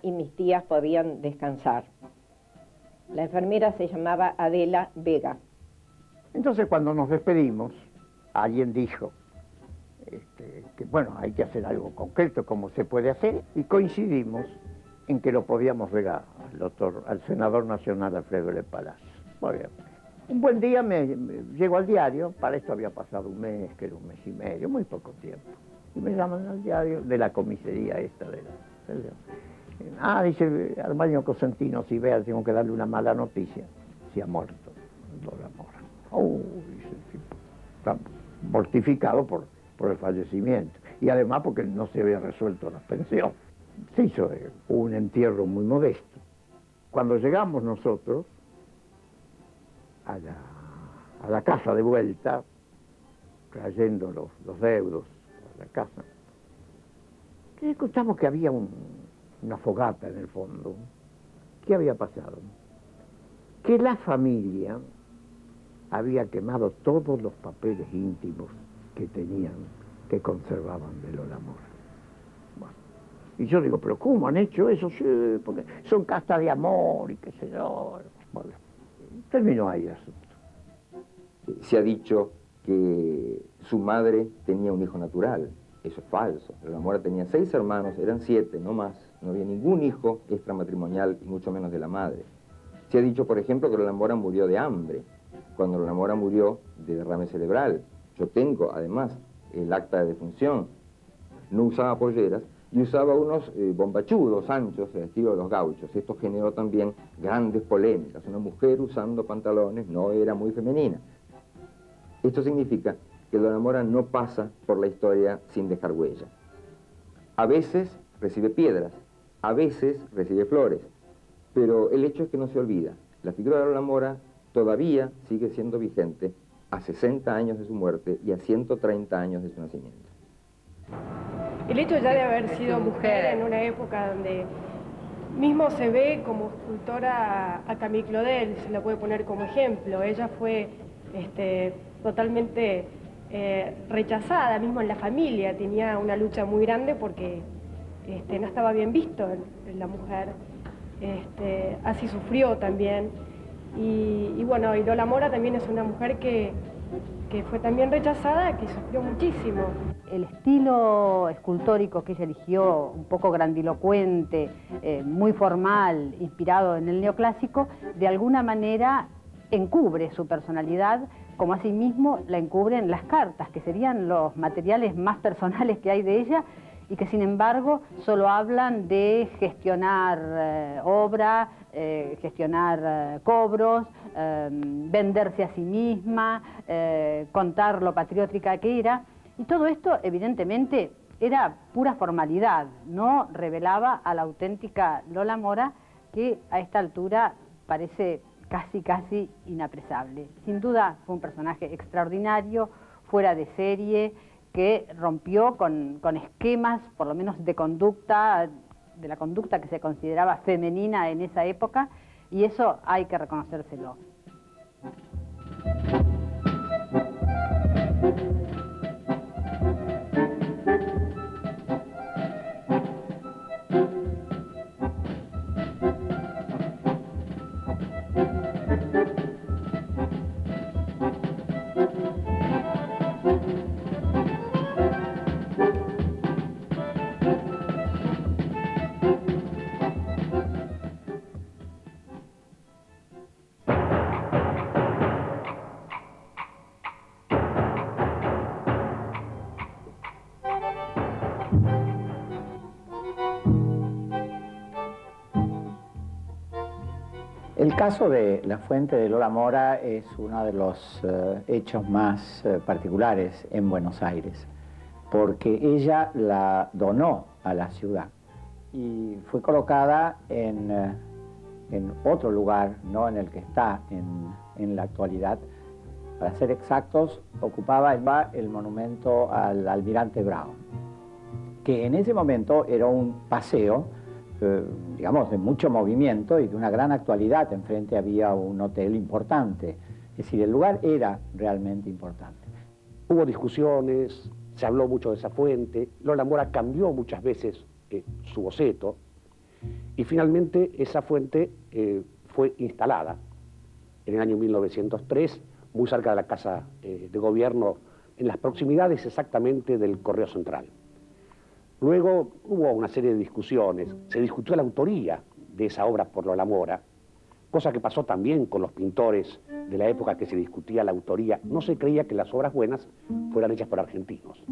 y mis tías podían descansar. La enfermera se llamaba Adela Vega. Entonces, cuando nos despedimos, alguien dijo que, bueno, hay que hacer algo concreto, como se puede hacer, y coincidimos en que lo podíamos regalar al senador nacional Alfredo L. Palacio. Muy bien. Un buen día me llego al diario, para esto había pasado un mes, que era un mes y medio, muy poco tiempo, y me llaman al diario de la comisaría esta dice Armanio Cosentino, si vea, tengo que darle una mala noticia, se ha muerto Lola Mora. Dice el tipo, está mortificado por el fallecimiento, y además porque no se había resuelto la pensión. Se hizo un entierro muy modesto. Cuando llegamos nosotros a la casa de vuelta, trayendo los deudos a la casa, que escuchamos que había una fogata en el fondo. ¿Qué había pasado? Que la familia había quemado todos los papeles íntimos que tenían, que conservaban de Lola Mora. Bueno, y yo digo, ¿pero cómo han hecho eso? Sí, porque son castas de amor y qué sé yo. Bueno, terminó ahí el asunto. Se ha dicho que su madre tenía un hijo natural. Eso es falso. Lola Mora tenía 6 hermanos, eran 7, no más. No había ningún hijo extramatrimonial, y mucho menos de la madre. Se ha dicho, por ejemplo, que Lola Mora murió de hambre, cuando Lola Mora murió de derrame cerebral. Yo tengo, además, el acta de defunción. No usaba polleras y usaba unos bombachudos anchos, al estilo de los gauchos. Esto generó también grandes polémicas. Una mujer usando pantalones no era muy femenina. Esto significa que Lola Mora no pasa por la historia sin dejar huella. A veces recibe piedras, a veces recibe flores, pero el hecho es que no se olvida. La figura de Lola Mora todavía sigue siendo vigente a 60 años de su muerte y a 130 años de su nacimiento. El hecho ya de haber sido mujer en una época donde mismo se ve como escultora a Camille Claudel, se la puede poner como ejemplo. Ella fue totalmente rechazada, mismo en la familia, tenía una lucha muy grande porque no estaba bien visto en la mujer. Así sufrió también. Y bueno, y Lola Mora también es una mujer que fue también rechazada, que sufrió muchísimo. El estilo escultórico que ella eligió, un poco grandilocuente, muy formal, inspirado en el neoclásico, de alguna manera encubre su personalidad, como asimismo la encubren las cartas, que serían los materiales más personales que hay de ella, y que sin embargo solo hablan de gestionar obra, gestionar cobros, venderse a sí misma, contar lo patriótica que era. Y todo esto evidentemente era pura formalidad, no revelaba a la auténtica Lola Mora, que a esta altura parece casi inapresable. Sin duda fue un personaje extraordinario, fuera de serie, que rompió con esquemas, por lo menos de conducta, de la conducta que se consideraba femenina en esa época, y eso hay que reconocérselo. El caso de la fuente de Lola Mora es uno de los hechos más particulares en Buenos Aires, porque ella la donó a la ciudad y fue colocada en otro lugar, no en el que está en la actualidad. Para ser exactos, ocupaba el monumento al Almirante Brown, que en ese momento era un paseo, digamos, de mucho movimiento y de una gran actualidad. Enfrente había un hotel importante, es decir, el lugar era realmente importante. Hubo discusiones, se habló mucho de esa fuente, Lola Mora cambió muchas veces su boceto, Y finalmente esa fuente fue instalada en el año 1903, muy cerca de la Casa de Gobierno, en las proximidades exactamente del Correo Central. Luego hubo una serie de discusiones, se discutió la autoría de esa obra por Lola Mora, cosa que pasó también con los pintores de la época que se discutía la autoría. No se creía que las obras buenas fueran hechas por argentinos.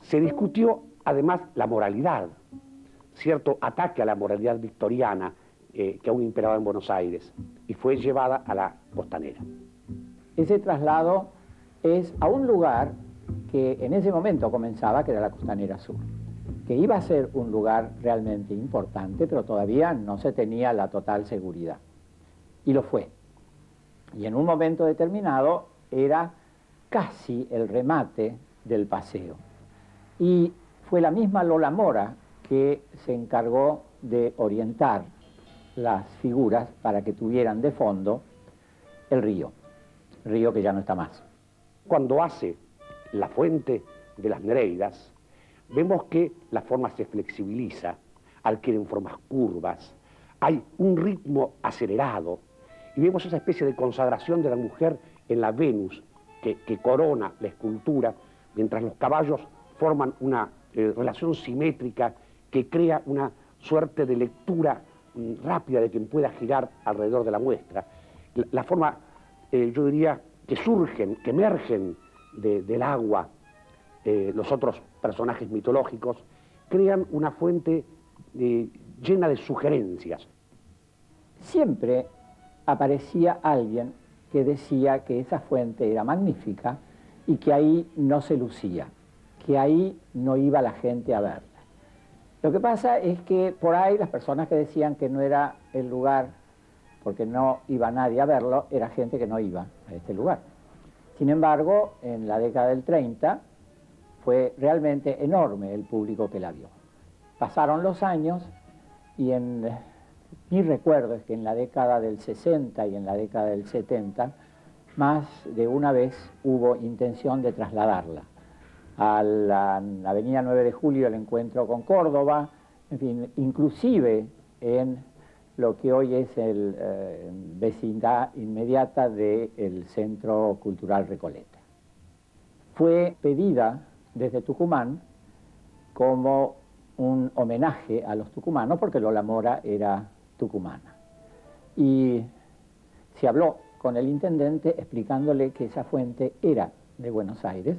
Se discutió además la moralidad, cierto ataque a la moralidad victoriana que aún imperaba en Buenos Aires, y fue llevada a la Costanera. Ese traslado es a un lugar que en ese momento comenzaba, que era la Costanera Sur, que iba a ser un lugar realmente importante, pero todavía no se tenía la total seguridad. Y lo fue. Y en un momento determinado era casi el remate del paseo. Y fue la misma Lola Mora que se encargó de orientar las figuras para que tuvieran de fondo el río que ya no está más. Cuando hace la fuente de las Nereidas, vemos que la forma se flexibiliza, adquieren formas curvas, hay un ritmo acelerado, y vemos esa especie de consagración de la mujer en la Venus que corona la escultura, mientras los caballos forman una relación simétrica que crea una suerte de lectura rápida de quien pueda girar alrededor de la muestra. La forma, yo diría, que surgen, que emergen del agua, los otros personajes mitológicos, crean una fuente llena de sugerencias. Siempre aparecía alguien que decía que esa fuente era magnífica y que ahí no se lucía, que ahí no iba la gente a verla. Lo que pasa es que por ahí las personas que decían que no era el lugar porque no iba nadie a verlo, era gente que no iba a este lugar. Sin embargo, en la década del 30 fue realmente enorme el público que la vio. Pasaron los años y mi recuerdo es que en la década del 60 y en la década del 70, más de una vez hubo intención de trasladarla a la avenida 9 de Julio, el encuentro con Córdoba, en fin, inclusive en lo que hoy es el vecindad inmediata del Centro Cultural Recoleta. Fue pedida desde Tucumán como un homenaje a los tucumanos, porque Lola Mora era tucumana. Y se habló con el intendente explicándole que esa fuente era de Buenos Aires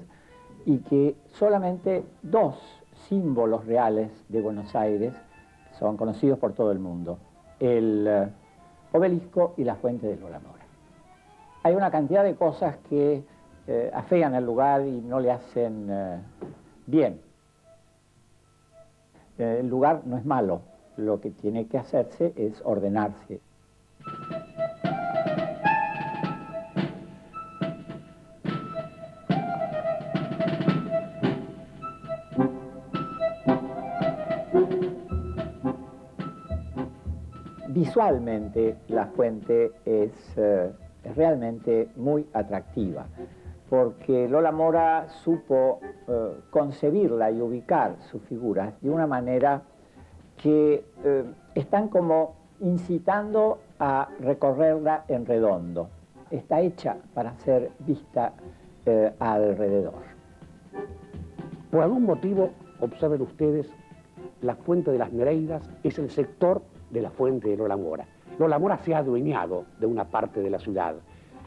y que solamente dos símbolos reales de Buenos Aires son conocidos por todo el mundo: el obelisco y la fuente de Lola Mora. Hay una cantidad de cosas que afean el lugar y no le hacen bien. El lugar no es malo, lo que tiene que hacerse es ordenarse. Visualmente la fuente es realmente muy atractiva, porque Lola Mora supo concebirla y ubicar sus figuras de una manera que están como incitando a recorrerla en redondo. Está hecha para ser vista alrededor. Por algún motivo, observen ustedes, la fuente de las Nereidas es el sector de la fuente de Lola Mora. Lola Mora se ha adueñado de una parte de la ciudad.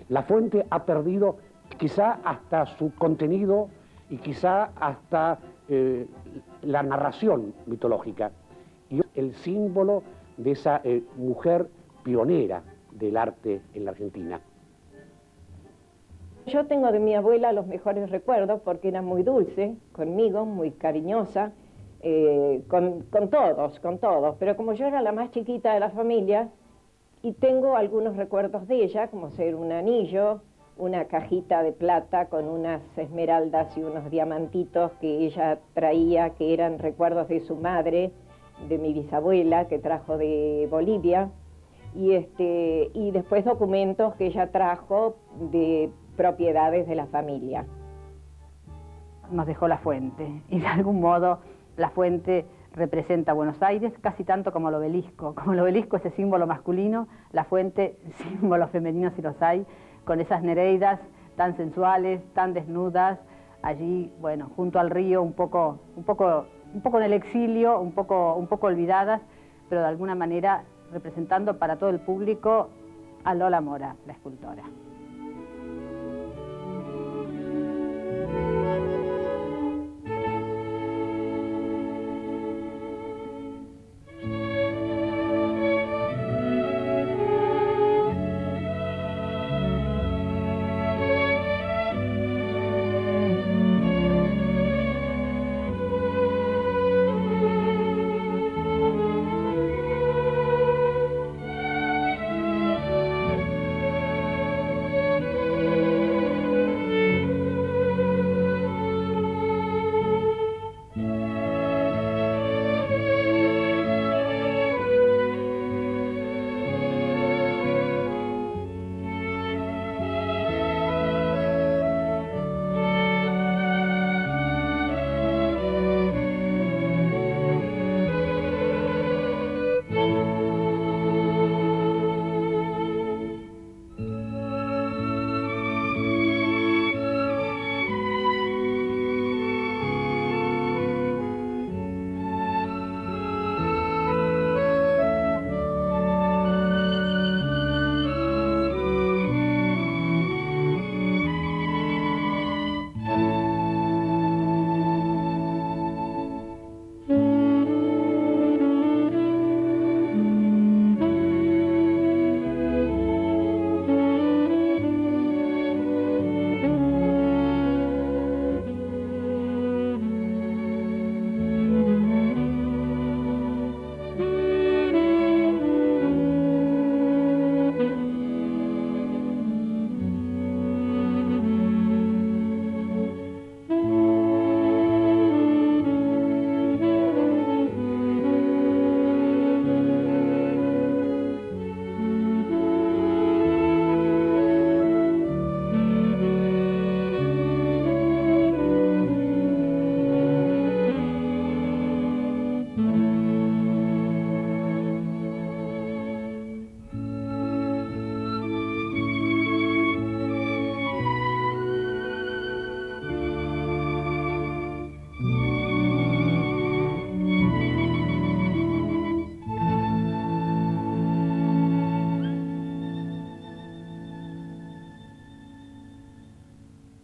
La fuente ha perdido quizá hasta su contenido y quizá hasta la narración mitológica. Y el símbolo de esa mujer pionera del arte en la Argentina. Yo tengo de mi abuela los mejores recuerdos porque era muy dulce conmigo, muy cariñosa, con todos, pero como yo era la más chiquita de la familia, y tengo algunos recuerdos de ella, como ser un anillo, una cajita de plata con unas esmeraldas y unos diamantitos que ella traía, que eran recuerdos de su madre, de mi bisabuela, que trajo de Bolivia, y después documentos que ella trajo de propiedades de la familia. Nos dejó la fuente, y de algún modo la fuente representa a Buenos Aires casi tanto como el obelisco. Como el obelisco, ese símbolo masculino, la fuente, símbolos femeninos si los hay, con esas nereidas tan sensuales, tan desnudas, allí, bueno, junto al río, un poco en el exilio, un poco olvidadas, pero de alguna manera representando para todo el público a Lola Mora, la escultora.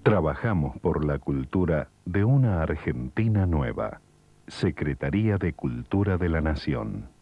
Trabajamos por la cultura de una Argentina nueva. Secretaría de Cultura de la Nación.